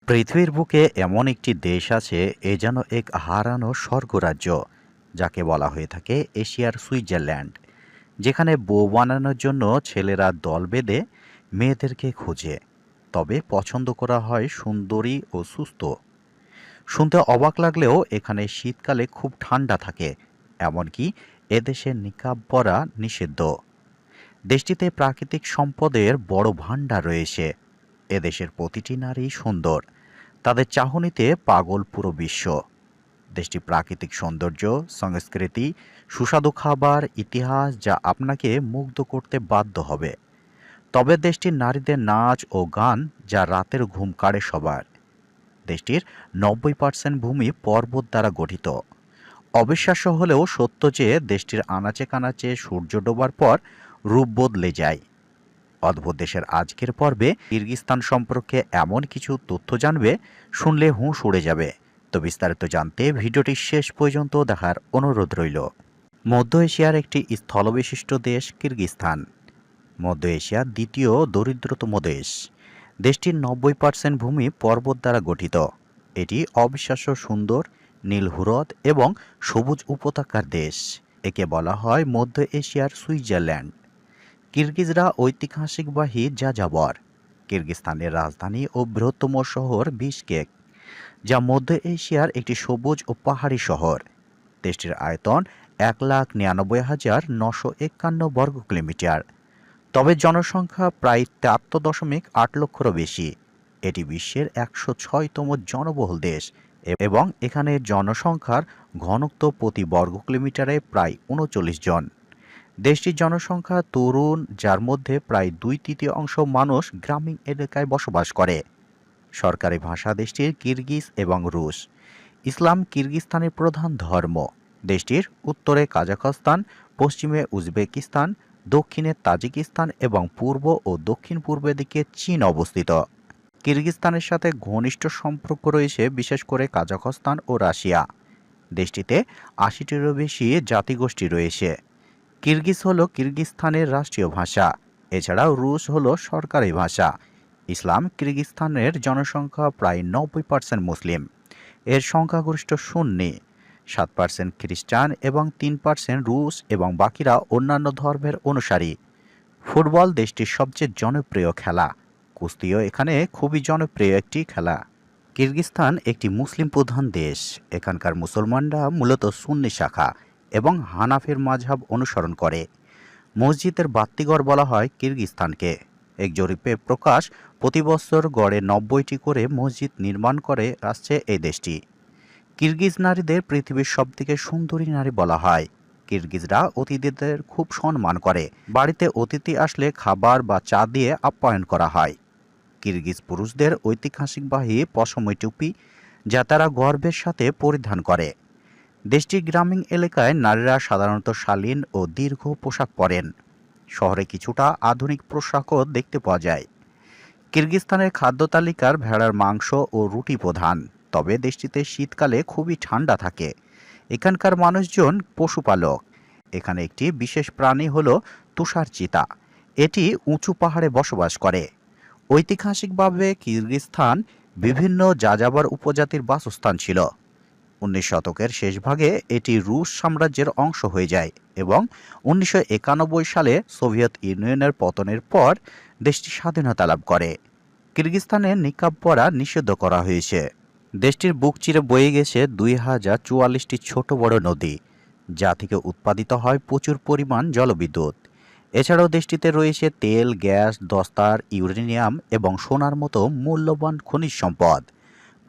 পৃথিবীর বুকে এমন একটি দেশ আছে, এ যেন এক হারানো স্বর্গরাজ্য, যাকে বলা হয়ে থাকে এশিয়ার সুইজারল্যান্ড। যেখানে বউ বানানোর জন্য ছেলেরা দল বেঁধে মেয়েদেরকে খুঁজে, তবে পছন্দ করা হয় সুন্দরী ও সুস্থ। শুনতে অবাক লাগলেও এখানে শীতকালে খুব ঠান্ডা থাকে, এমনকি এদেশে নিকাব পরা নিষিদ্ধ। দেশটিতে প্রাকৃতিক সম্পদের বড় ভাণ্ডার রয়েছে। এদেশের প্রতিটি নারী সুন্দর, তাদের চাহনিতে পাগল পুরো বিশ্ব। দেশটি প্রাকৃতিক সৌন্দর্য, সংস্কৃতি, সুস্বাদু খাবার, ইতিহাস যা আপনাকে মুগ্ধ করতে বাধ্য হবে। তবে দেশটির নারীদের নাচ ও গান যা রাতের ঘুম কাড়ে সবার। দেশটির 90% ভূমি পর্বত দ্বারা গঠিত। অবিশ্বাস্য হলেও সত্য যে দেশটির আনাচে কানাচে সূর্য ডোবার পর রূপ বদলে যায়। অদ্ভুত দেশের আজকের পর্বে কিরগিজস্তান সম্পর্কে এমন কিছু তথ্য জানবে, শুনলে হুঁশ উড়ে যাবে। তো বিস্তারিত জানতে ভিডিওটি শেষ পর্যন্ত দেখার অনুরোধ রইল। মধ্য এশিয়ার একটি স্থলবিশিষ্ট দেশ কিরগিজস্তান। মধ্য এশিয়ার দ্বিতীয় দরিদ্রতম দেশ। দেশটির 90% ভূমি পর্বত দ্বারা গঠিত। এটি অবিশ্বাস্য সুন্দর, নীল হ্রদ এবং সবুজ উপত্যকার দেশ। একে বলা হয় মধ্য এশিয়ার সুইজারল্যান্ড। কিরগিজরা ঐতিহাসিকবাহী যাযাবর। কিরগিজস্তানের রাজধানী ও বৃহত্তম শহর বিশকেক, যা মধ্য এশিয়ার একটি সবুজ ও পাহাড়ি শহর। দেশটির আয়তন 1,99,951 বর্গ কিলোমিটার, তবে জনসংখ্যা প্রায় 73.8 লক্ষেরও বেশি। এটি বিশ্বের 106তম জনবহুল দেশ এবং এখানে জনসংখ্যার ঘনত্ব প্রতি বর্গ কিলোমিটারে প্রায় 39 জন। দেশটির জনসংখ্যা তরুণ, যার মধ্যে প্রায় 2/3 মানুষ গ্রামীণ এলাকায় বসবাস করে। সরকারি ভাষা দেশটির কিরগিজ এবং রুশ। ইসলাম কিরগিজস্তানের প্রধান ধর্ম। দেশটির উত্তরে কাজাখস্তান, পশ্চিমে উজবেকিস্তান, দক্ষিণে তাজিকিস্তান এবং পূর্ব ও দক্ষিণ পূর্বের দিকে চীন অবস্থিত। কিরগিজস্তানের সাথে ঘনিষ্ঠ সম্পর্ক রয়েছে, বিশেষ করে কাজাখস্তান ও রাশিয়া। দেশটিতে 80টিরও বেশি জাতিগোষ্ঠী রয়েছে। কিরগিজ হল কিরগিজস্তানের রাষ্ট্রীয় ভাষা। এছাড়াও রুশ হল সরকারি ভাষা। ইসলাম কিরগিজস্তানের জনসংখ্যা প্রায় 90% মুসলিম। এর সংখ্যাগরিষ্ঠ সুন্নি, 7% খ্রিস্টান এবং 3% রুশ এবং বাকিরা অন্যান্য ধর্মের অনুসারী। ফুটবল দেশটির সবচেয়ে জনপ্রিয় খেলা। কুস্তিও এখানে খুবই জনপ্রিয় একটি খেলা। কিরগিজস্তান একটি মুসলিম প্রধান দেশ। এখানকার মুসলমানরা মূলত সুন্নি শাখা এবং হানাফির মাযহাব অনুসরণ করে। মসজিদের বাত্তিঘর বলা হয় কিরগিজস্তানকে। এক জরিপে প্রকাশ, প্রতি বছর গড়ে 90টি করে মসজিদ নির্মাণ করে আসছে এই দেশটি। কিরগিজ নারীদের পৃথিবীর সবথেকে সুন্দরী নারী বলা হয়। কিরগিজরা অতিথিদের খুব সম্মান করে। বাড়িতে অতিথি আসলে খাবার বা চা দিয়ে আপ্যায়ন করা হয়। কিরগিজ পুরুষদের ঐতিহাসিকবাহী পশমি টুপি, যা তারা গর্বের সাথে পরিধান করে। দেশটির গ্রামীণ এলাকায় নারীরা সাধারণত শালীন ও দীর্ঘ পোশাক পরেন। শহরে কিছুটা আধুনিক পোশাকও দেখতে পাওয়া যায়। কিরগিজস্তানের খাদ্য তালিকার ভেড়ার মাংস ও রুটি প্রধান, তবে দেশটিতে শীতকালে খুবই ঠান্ডা থাকে। এখানকার মানুষজন পশুপালক। এখানে একটি বিশেষ প্রাণী হল তুষার চিতা। এটি উঁচু পাহাড়ে বসবাস করে। ঐতিহাসিকভাবে কিরগিজস্তান বিভিন্ন যাযাবর উপজাতির বাসস্থান ছিল। 19 শতকের শেষভাগে এটি রুশ সাম্রাজ্যের অংশ হয়ে যায় এবং 1991 সালে সোভিয়েত ইউনিয়নের পতনের পর দেশটি স্বাধীনতা লাভ করে। কিরগিজস্তানে নিকাব পরা নিষিদ্ধ করা হয়েছে। দেশটির বুক চিরে বয়ে গেছে 2044টি ছোট বড় নদী, যা থেকে উৎপাদিত হয় প্রচুর পরিমাণ জলবিদ্যুৎ। এছাড়াও দেশটিতে রয়েছে তেল, গ্যাস, দস্তার, ইউরেনিয়াম এবং সোনার মতো মূল্যবান খনিজ সম্পদ।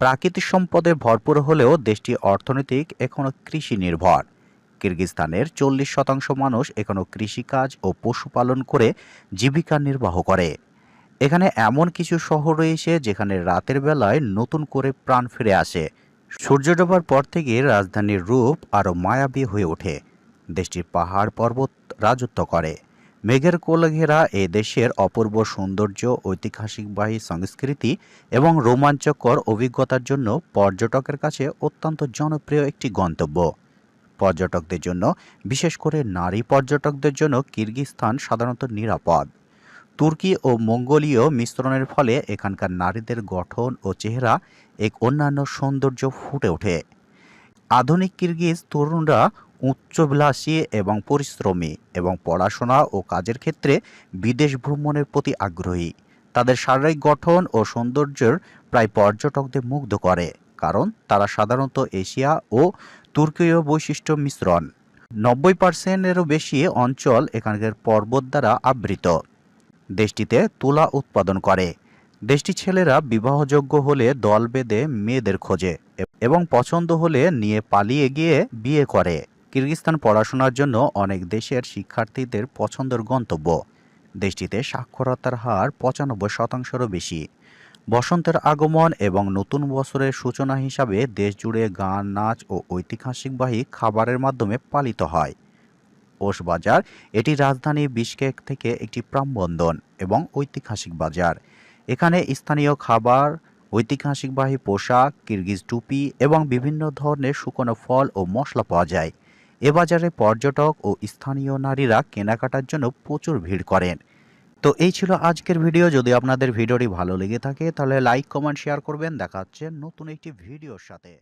প্রাকৃতিক সম্পদে ভরপুর হলেও দেশটি অর্থনৈতিক এখনও কৃষি নির্ভর। কিরগিজস্তানের 40% মানুষ এখনও কৃষিকাজ ও পশুপালন করে জীবিকা নির্বাহ করে। এখানে এমন কিছু শহর রয়েছে যেখানে রাতের বেলায় নতুন করে প্রাণ ফিরে আসে। সূর্য ডোবার পর থেকে রাজধানীর রূপ আরও মায়াবী হয়ে ওঠে। দেশটির পাহাড় পর্বত রাজত্ব করে। মেঘের কোলে ঘেরা এ দেশের অপূর্ব সৌন্দর্য, ঐতিহাসিকবাহী সংস্কৃতি এবং রোমাঞ্চকর অভিজ্ঞতার জন্য পর্যটকের কাছে অত্যন্ত জনপ্রিয় একটি গন্তব্য। পর্যটকদের জন্য, বিশেষ করে নারী পর্যটকদের জন্য কিরগিজস্তান সাধারণত নিরাপদ। তুর্কি ও মঙ্গোলীয় মিশ্রণের ফলে এখানকার নারীদের গঠন ও চেহারা এক অন্যান্য সৌন্দর্য ফুটে ওঠে। আধুনিক কিরগিজ তরুণরা উচ্চাভিলাষী এবং পরিশ্রমী এবং পড়াশোনা ও কাজের ক্ষেত্রে বিদেশ ভ্রমণের প্রতি আগ্রহী। তাদের শারীরিক গঠন ও সৌন্দর্যের প্রায় পর্যটকদের মুগ্ধ করে, কারণ তারা সাধারণত এশিয়া ও তুর্কীয় বৈশিষ্ট্য মিশ্রণ। 90%-এরও বেশি অঞ্চল এখানকার পর্বত দ্বারা আবৃত। দেশটিতে তুলা উৎপাদন করে। দেশটির ছেলেরা বিবাহযোগ্য হলে দল বেঁধে মেয়েদের খোঁজে এবং পছন্দ হলে নিয়ে পালিয়ে গিয়ে বিয়ে করে। কিরগিজস্তান পড়াশোনার জন্য অনেক দেশের শিক্ষার্থীদের পছন্দের গন্তব্য। দেশটিতে সাক্ষরতার হার 95%-রও বেশি। বসন্তের আগমন এবং নতুন বছরের সূচনা হিসাবে দেশজুড়ে গান, নাচ ও ঐতিহাসিকবাহী খাবারের মাধ্যমে পালিত হয়। ওশ বাজার এটি রাজধানী বিশকেক থেকে একটি প্রাণবন্তর এবং ঐতিহাসিক বাজার। এখানে স্থানীয় খাবার, ঐতিহাসিকবাহী পোশাক, কিরগিজ টুপি এবং বিভিন্ন ধরনের শুকনো ফল ও মশলা পাওয়া যায়। এ বাজারে পর্যটক ও স্থানীয় নারীরা কেনাকাটার জন্য প্রচুর ভিড় করেন। তো এই ছিল আজকের ভিডিও। যদি আপনাদের ভিডিওটি ভালো লেগে থাকে তাহলে লাইক, কমেন্ট, শেয়ার করবেন। দেখা হচ্ছে নতুন একটি ভিডিওর সাথে।